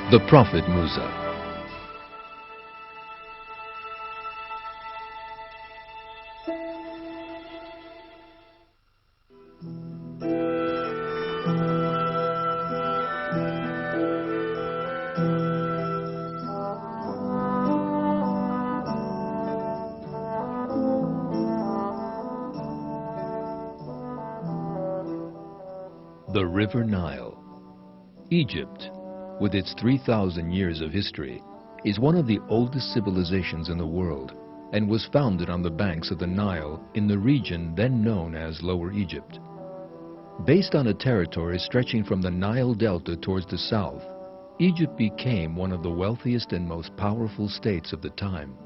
The Prophet Musa. The River Nile. Egypt, with its 3,000 years of history, is one of the oldest civilizations in the world and was founded on the banks of the Nile in the region then known as Lower Egypt. Based on a territory stretching from the Nile Delta towards the south, Egypt became one of the wealthiest and most powerful states of the time.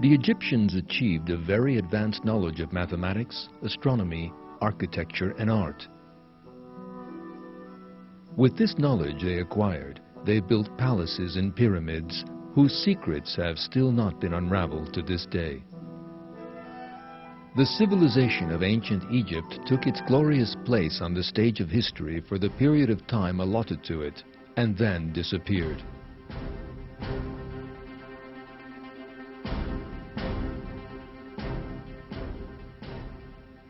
The Egyptians achieved a very advanced knowledge of mathematics, astronomy, architecture, and art. With this knowledge they acquired, they built palaces and pyramids whose secrets have still not been unraveled to this day. The civilization of ancient Egypt took its glorious place on the stage of history for the period of time allotted to it, and then disappeared.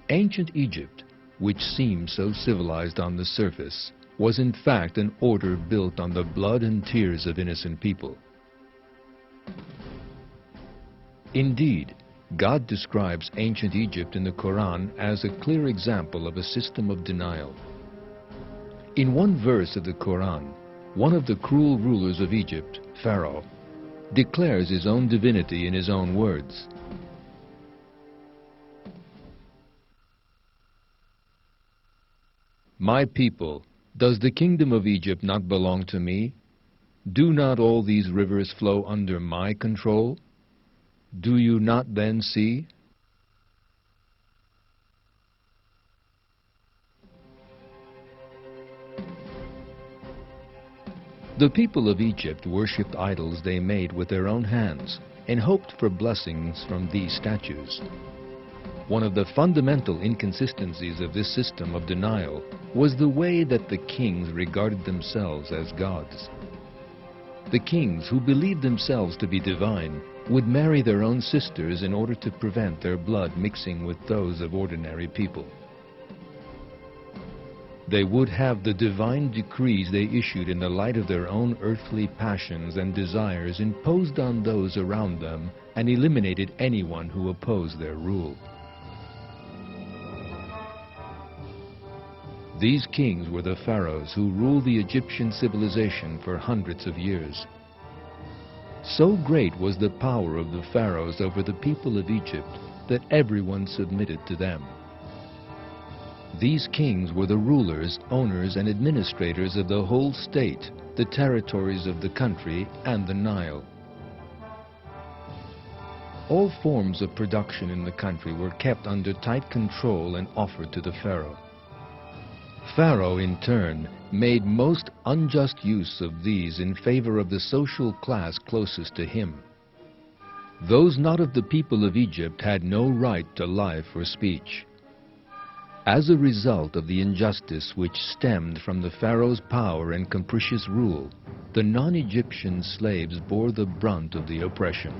Ancient Egypt, which seems so civilized on the surface, was in fact an order built on the blood and tears of innocent people. Indeed, God describes ancient Egypt in the Quran as a clear example of a system of denial. In one verse of the Quran, one of the cruel rulers of Egypt, Pharaoh, declares his own divinity in his own words. My people, does the kingdom of Egypt not belong to me? Do not all these rivers flow under my control? Do you not then see? The people of Egypt worshipped idols they made with their own hands and hoped for blessings from these statues. One of the fundamental inconsistencies of this system of denial was the way that the kings regarded themselves as gods. The kings, who believed themselves to be divine, would marry their own sisters in order to prevent their blood mixing with those of ordinary people. They would have the divine decrees they issued in the light of their own earthly passions and desires imposed on those around them and eliminated anyone who opposed their rule. These kings were the pharaohs who ruled the Egyptian civilization for hundreds of years. So great was the power of the pharaohs over the people of Egypt that everyone submitted to them. These kings were the rulers, owners, and administrators of the whole state, the territories of the country, and the Nile. All forms of production in the country were kept under tight control and offered to the pharaoh. Pharaoh, in turn, made most unjust use of these in favor of the social class closest to him. Those not of the people of Egypt had no right to life or speech. As a result of the injustice which stemmed from the pharaoh's power and capricious rule, the non-Egyptian slaves bore the brunt of the oppression.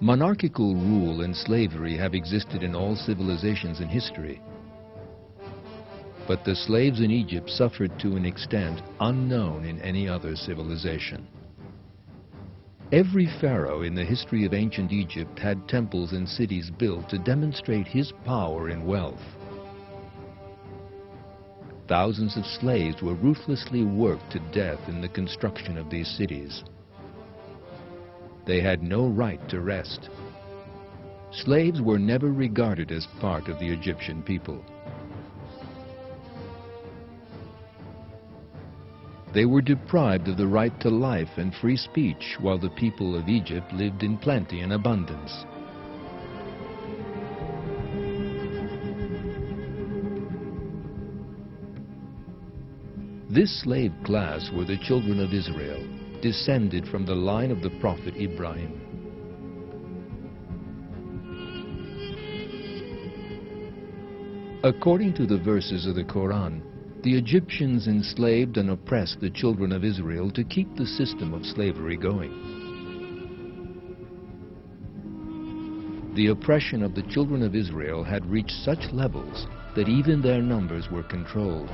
Monarchical rule and slavery have existed in all civilizations in history. But the slaves in Egypt suffered to an extent unknown in any other civilization. Every pharaoh in the history of ancient Egypt had temples and cities built to demonstrate his power and wealth. Thousands of slaves were ruthlessly worked to death in the construction of these cities. They had no right to rest. Slaves were never regarded as part of the Egyptian people. They were deprived of the right to life and free speech while the people of Egypt lived in plenty and abundance. This slave class were the children of Israel, descended from the line of the prophet Ibrahim. According to the verses of the Quran, the Egyptians enslaved and oppressed the children of Israel to keep the system of slavery going. The oppression of the children of Israel had reached such levels that even their numbers were controlled.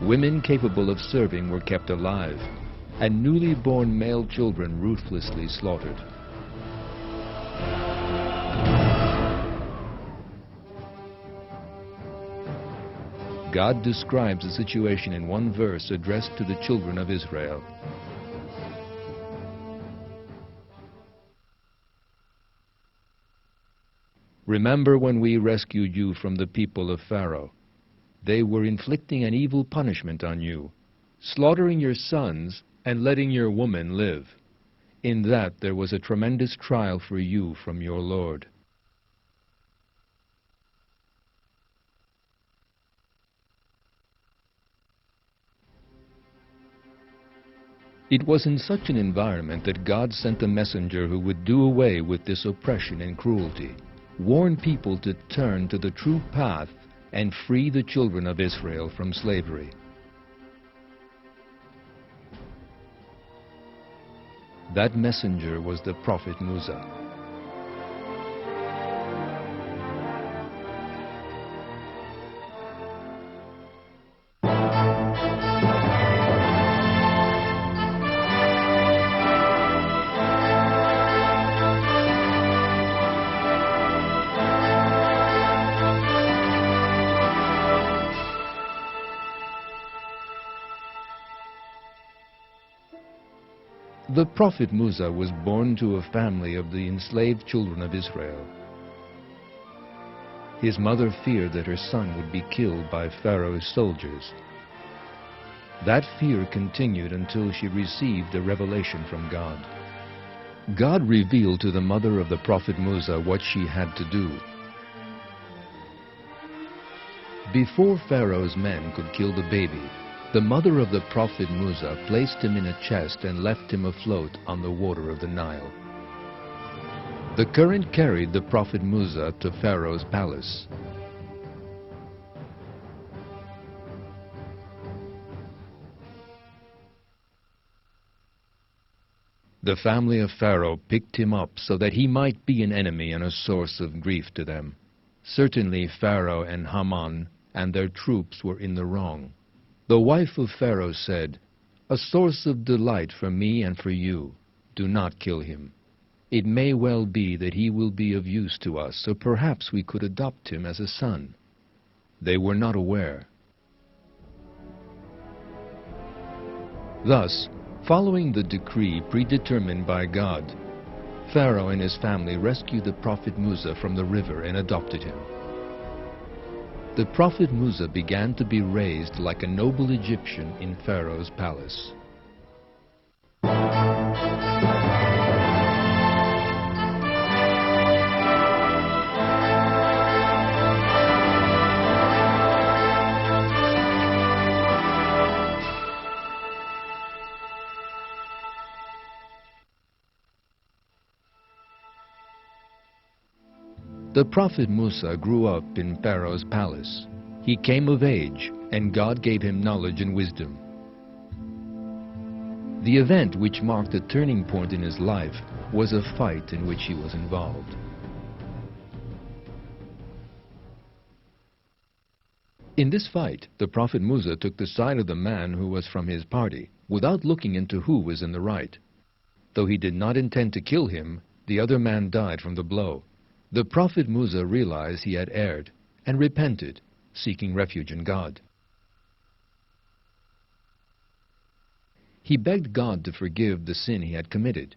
Women capable of serving were kept alive, and newly born male children ruthlessly slaughtered. God describes the situation in one verse addressed to the children of Israel. Remember when we rescued you from the people of Pharaoh. They were inflicting an evil punishment on you, slaughtering your sons and letting your women live. In that there was a tremendous trial for you from your Lord. It was in such an environment that God sent a messenger who would do away with this oppression and cruelty, warn people to turn to the true path, and free the children of Israel from slavery. That messenger was the prophet Musa. The prophet Musa was born to a family of the enslaved children of Israel. His mother feared that her son would be killed by Pharaoh's soldiers. That fear continued until she received a revelation from God. God revealed to the mother of the prophet Musa what she had to do. Before Pharaoh's men could kill the baby, the mother of the prophet Musa placed him in a chest and left him afloat on the water of the Nile. The current carried the prophet Musa to Pharaoh's palace. The family of Pharaoh picked him up so that he might be an enemy and a source of grief to them. Certainly Pharaoh and Haman and their troops were in the wrong. The wife of Pharaoh said, "A source of delight for me and for you. Do not kill him. It may well be that he will be of use to us, so perhaps we could adopt him as a son." They were not aware. Thus, following the decree predetermined by God, Pharaoh and his family rescued the prophet Musa from the river and adopted him. The prophet Musa began to be raised like a noble Egyptian in Pharaoh's palace. The prophet Musa grew up in Pharaoh's palace. He came of age, and God gave him knowledge and wisdom. The event which marked a turning point in his life was a fight in which he was involved. In this fight, the prophet Musa took the side of the man who was from his party, without looking into who was in the right. Though he did not intend to kill him, the other man died from the blow. The prophet Musa realized he had erred and repented, seeking refuge in God. He begged God to forgive the sin he had committed.